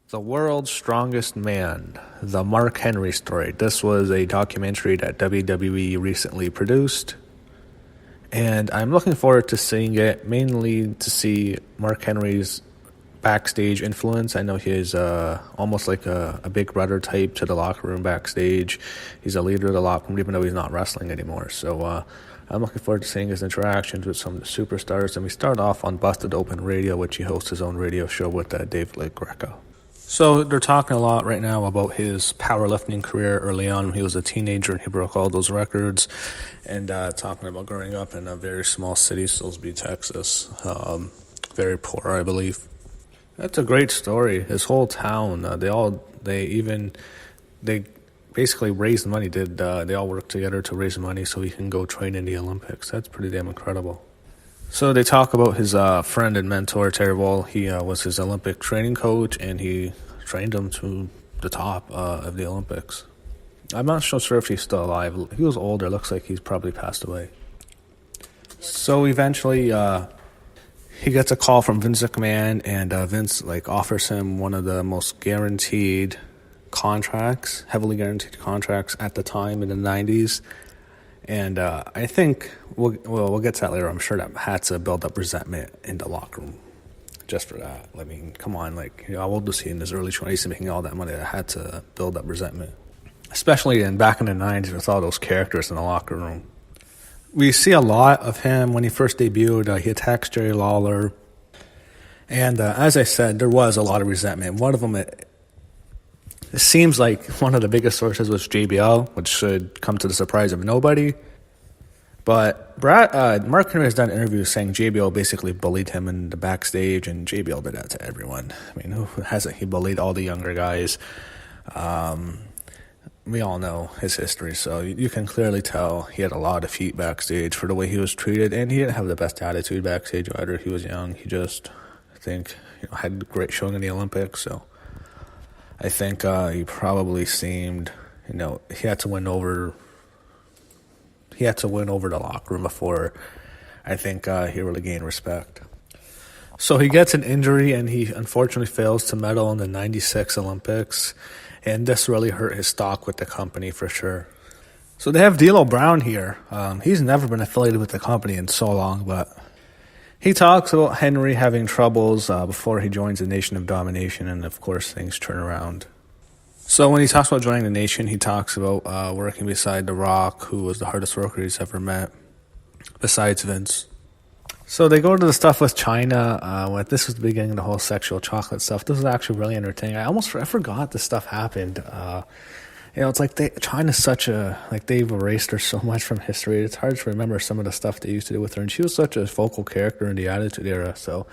The World's Strongest Man, the Mark Henry story. This was a documentary that WWE recently produced, and I'm looking forward to seeing it, mainly to see Mark Henry's backstage influence. I know he is almost like a big brother type to the locker room backstage. He's a leader of the locker room, even though he's not wrestling anymore. So I'm looking forward to seeing his interactions with some of the superstars. And we start off on Busted Open Radio, which he hosts his own radio show with Dave LaGreca. So they're talking a lot right now about his powerlifting career early on when he was a teenager and he broke all those records, and talking about growing up in a very small city, Silsbee, Texas. Very poor, I believe. That's a great story. His whole town, they basically raised money. They all worked together to raise money so he can go train in the Olympics. That's pretty damn incredible. So they talk about his friend and mentor, Terry Wall. He was his Olympic training coach, and he trained him to the top of the Olympics. I'm not so sure if he's still alive. He was older. Looks like he's probably passed away. So eventually he gets a call from Vince McMahon, and Vince offers him one of the most guaranteed contracts, heavily guaranteed contracts at the time in the 90s. And I think we'll get to that later. I'm sure that had to build up resentment in the locker room just for that. I mean, come on, how old was he in his early 20s and making all that money? That had to build up resentment, especially back in the 90s with all those characters in the locker room. We see a lot of him when he first debuted. He attacks Jerry Lawler, and as I said, there was a lot of resentment. One of them, it seems like one of the biggest sources was JBL, which should come to the surprise of nobody. But Mark Henry has done interviews saying JBL basically bullied him in the backstage, and JBL did that to everyone. I mean, who hasn't? He bullied all the younger guys. We all know his history, so you can clearly tell he had a lot of heat backstage for the way he was treated, and he didn't have the best attitude backstage either. He was young. He just, I think, had a great showing in the Olympics, so I think he probably seemed, he had to win over the locker room before I think he really gained respect. So he gets an injury, and he unfortunately fails to medal in the 96 Olympics, and this really hurt his stock with the company for sure. So they have D'Lo Brown here. He's never been affiliated with the company in so long, but he talks about Henry having troubles before he joins the Nation of Domination, and of course things turn around. So when he talks about joining the Nation, he talks about working beside The Rock, who was the hardest worker he's ever met, besides Vince. So they go to the stuff with China. This was the beginning of the whole sexual chocolate stuff. This was actually really entertaining. I forgot this stuff happened. It's like China's such they've erased her so much from history. It's hard to remember some of the stuff they used to do with her. And she was such a focal character in the Attitude Era. So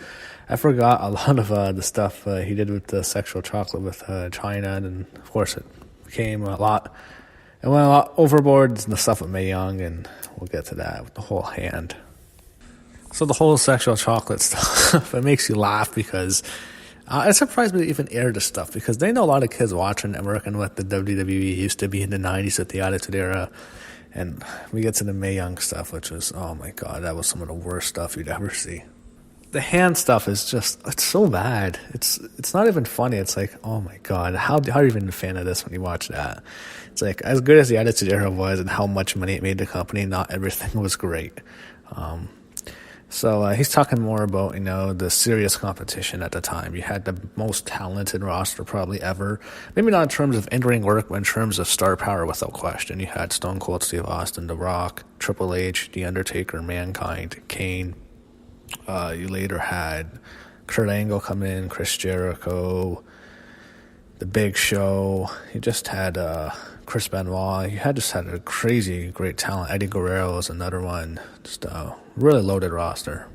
I forgot a lot of the stuff he did with the sexual chocolate with China. And of course, it became it went a lot overboard. The stuff with Mae Young, and we'll get to that with the whole hand. So the whole sexual chocolate stuff, it makes you laugh because it's surprised me to even air this stuff, because they know a lot of kids watching and working with the WWE used to be in the 90s at the Attitude Era. And we get to the Mae Young stuff, which was, oh my God, that was some of the worst stuff you'd ever see. The hand stuff is it's so bad. It's not even funny. It's like, oh my God, how are you even a fan of this when you watch that? It's like, as good as the Attitude Era was and how much money it made the company, not everything was great. So he's talking more about, the serious competition at the time. You had the most talented roster probably ever. Maybe not in terms of in-ring work, but in terms of star power, without question. You had Stone Cold Steve Austin, The Rock, Triple H, The Undertaker, Mankind, Kane. You later had Kurt Angle come in, Chris Jericho, The Big Show. You just had Chris Benoit. You just had a crazy great talent. Eddie Guerrero is another one. Just a really loaded roster.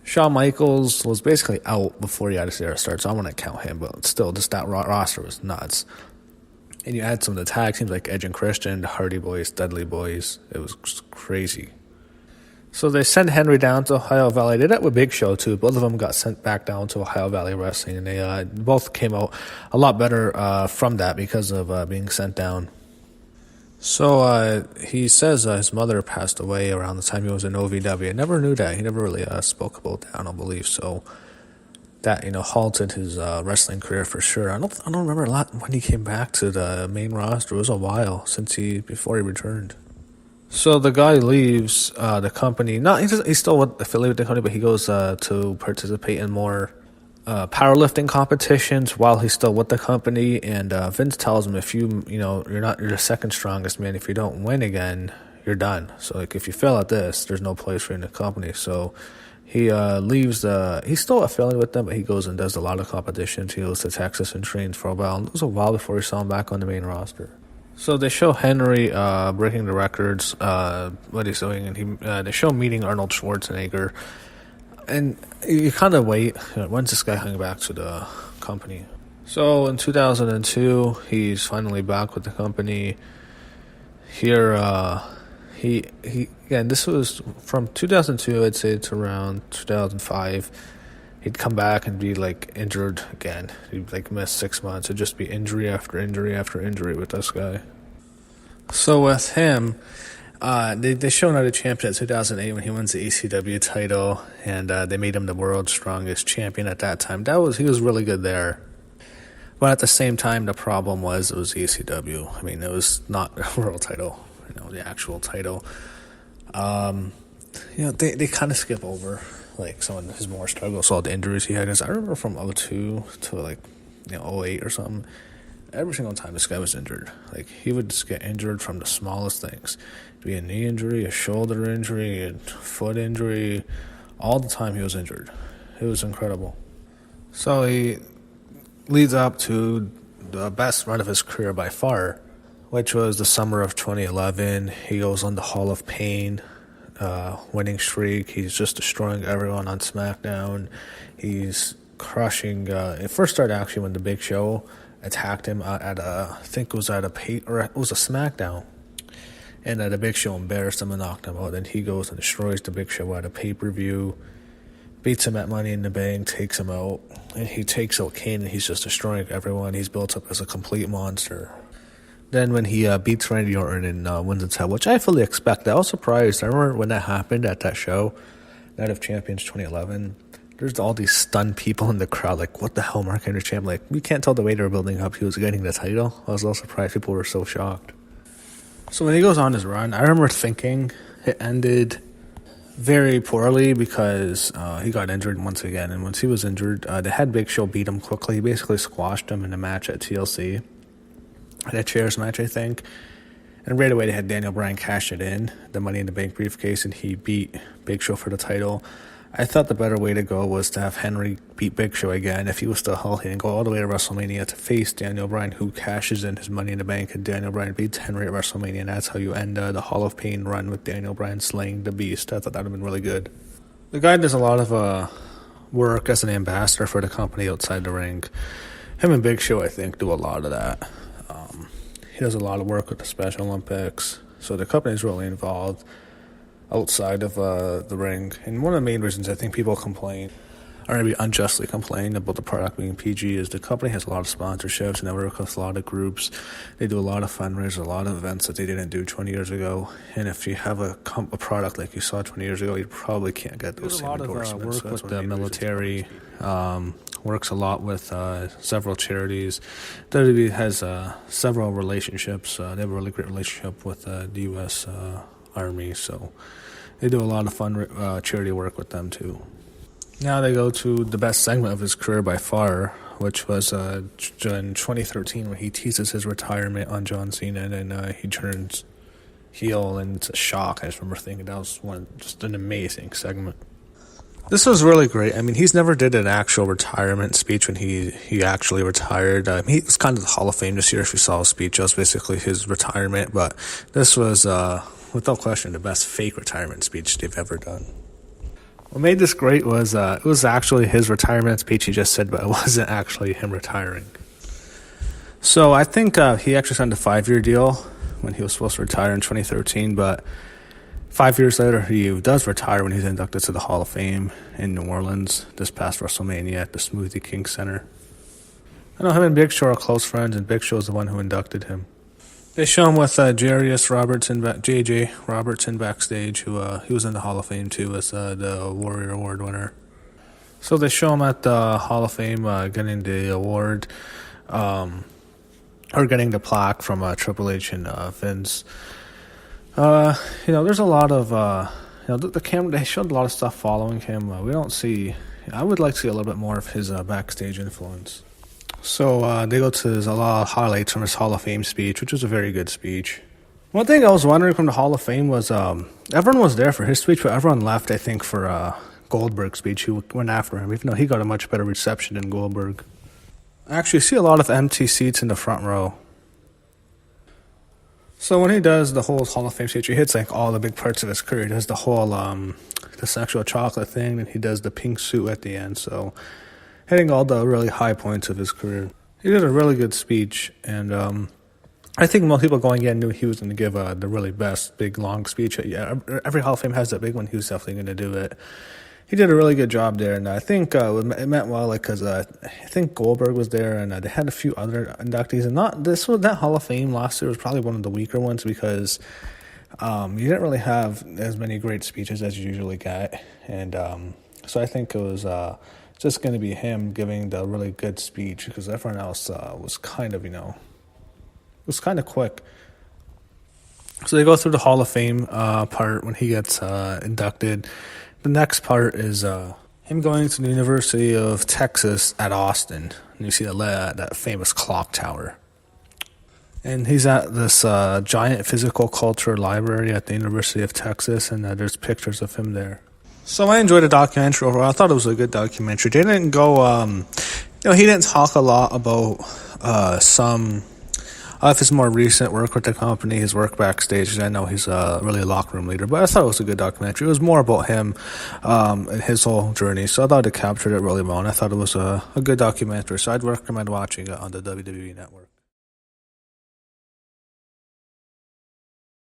Shawn Michaels was basically out before the Attitude Era started, so I wouldn't count him, but still, just that roster was nuts. And you had some of the tag teams like Edge and Christian, the Hardy Boys, Dudley Boys. It was just crazy. So they sent Henry down to Ohio Valley. They did that with Big Show, too. Both of them got sent back down to Ohio Valley Wrestling, and they both came out a lot better from that because of being sent down. So he says his mother passed away around the time he was in OVW. I never knew that. He never really spoke about that, I don't believe. So that halted his wrestling career for sure. I don't remember a lot when he came back to the main roster. It was a while before he returned. So the guy leaves the company. He's still affiliated with the company, but he goes to participate in more powerlifting competitions while he's still with the company. And Vince tells him, if you're the second strongest man. If you don't win again, you're done. So like if you fail at this, there's no place for you in the company. So he leaves. He's still affiliated with them, but he goes and does a lot of competitions. He goes to Texas and trains for a while. And it was a while before we saw him back on the main roster. So they show Henry breaking the records, what he's doing, and they show him meeting Arnold Schwarzenegger. And you kind of wait, when's this guy coming back to the company? So in 2002, he's finally back with the company. Here, again, this was from 2002, I'd say, to around 2005. He'd come back and be like injured again. He'd like miss 6 months. It'd just be injury after injury after injury with this guy. So with him, they show another champion in 2008 when he wins the ECW title, and they made him the world's strongest champion at that time. He was really good there. But at the same time, the problem was it was ECW. I mean, it was not a world title, the actual title. They kind of skip over like some of his more struggles, all the injuries he had. Because I remember from 2002 to 2008 or something, every single time this guy was injured. Like he would just get injured from the smallest things. It'd be a knee injury, a shoulder injury, a foot injury. All the time he was injured. It was incredible. So he leads up to the best run of his career by far, which was the summer of 2011. He goes on the Hall of Pain winning streak. He's just destroying everyone on SmackDown. He's crushing. It first started actually when the Big Show attacked him at a SmackDown, and the Big Show embarrassed him and knocked him out. Then he goes and destroys the Big Show at a pay-per-view, beats him at Money in the Bank, takes him out, and he takes out Kane, and he's just destroying everyone. He's built up as a complete monster. Then when he beats Randy Orton and wins the title, which I fully expected, I was surprised. I remember when that happened at that show, Night of Champions 2011, there's all these stunned people in the crowd, like, what the hell, Mark Henry champ? Like, we can't tell the way they were building up he was getting the title. I was a little surprised. People were so shocked. So when he goes on his run, I remember thinking it ended very poorly because he got injured once again. And once he was injured, they had Big Show beat him quickly. He basically squashed him in a match at TLC. A chairs match, I think. And right away they had Daniel Bryan cash it in, the Money in the Bank briefcase, and he beat Big Show for the title. I thought the better way to go was to have Henry beat Big Show again if he was still healthy and go all the way to WrestleMania to face Daniel Bryan, who cashes in his Money in the Bank, and Daniel Bryan beats Henry at WrestleMania, and that's how you end the Hall of Pain run with Daniel Bryan slaying the Beast. I thought that would have been really good. The guy does a lot of work as an ambassador for the company outside the ring. Him and Big Show, I think, do a lot of that. He does a lot of work with the Special Olympics, so the company's really involved outside of the ring. And one of the main reasons I think people complain, or maybe unjustly complain, about the product being PG is the company has a lot of sponsorships and they work with a lot of groups. They do a lot of fundraisers, a lot of events that they didn't do 20 years ago. And if you have a product like you saw 20 years ago, you probably can't get those same endorsements. Work with the military, works a lot with several charities. WWE has several relationships. They have a really great relationship with the U.S. Army, so they do a lot of fun charity work with them too. Now they go to the best segment of his career by far, which was in 2013 when he teases his retirement on John Cena, and he turns heel, and it's a shock. I just remember thinking that was just an amazing segment. This was really great. I mean, he's never did an actual retirement speech when he actually retired. He was kind of the Hall of Fame this year. If you saw his speech, that was basically his retirement. But this was, without question, the best fake retirement speech they've ever done. What made this great was it was actually his retirement speech he just said, but it wasn't actually him retiring. So I think he actually signed a 5-year deal when he was supposed to retire in 2013, but 5 years later, he does retire when he's inducted to the Hall of Fame in New Orleans this past WrestleMania at the Smoothie King Center. I know him and Big Show are close friends, and Big Show is the one who inducted him. They show him with J.J. Robertson backstage, who he was in the Hall of Fame too as the Warrior Award winner. So they show him at the Hall of Fame getting the award, or getting the plaque from Triple H and Vince. There's a lot of, the camera, they showed a lot of stuff following him. We don't see, I would like to see a little bit more of his backstage influence. So they go to a lot of highlights from his Hall of Fame speech, which was a very good speech. One thing I was wondering from the Hall of Fame was everyone was there for his speech, but everyone left, I think, for Goldberg's speech. Who went after him, even though he got a much better reception than Goldberg. I actually see a lot of empty seats in the front row. So when he does the whole Hall of Fame speech, he hits like all the big parts of his career. He does the whole the sexual chocolate thing, and he does the pink suit at the end. So hitting all the really high points of his career. He did a really good speech, and I think most people going in knew he was going to give the really best big long speech. Yeah, every Hall of Fame has that big one. He was definitely going to do it. He did a really good job there, and I think it meant well, like, because I think Goldberg was there, and they had a few other inductees, and that Hall of Fame last year was probably one of the weaker ones because you didn't really have as many great speeches as you usually get, and so I think it was just going to be him giving the really good speech because everyone else was kind of, was kind of quick. So they go through the Hall of Fame part when he gets inducted. The next part is him going to the University of Texas at Austin. And you see that famous clock tower. And he's at this giant physical culture library at the University of Texas, and there's pictures of him there. So I enjoyed the documentary overall. I thought it was a good documentary. They didn't go, he didn't talk a lot about some of his more recent work with the company, his work backstage. I know he's really a locker room leader, but I thought it was a good documentary. It was more about him and his whole journey, so I thought it captured it really well, and I thought it was a good documentary, so I'd recommend watching it on the WWE Network.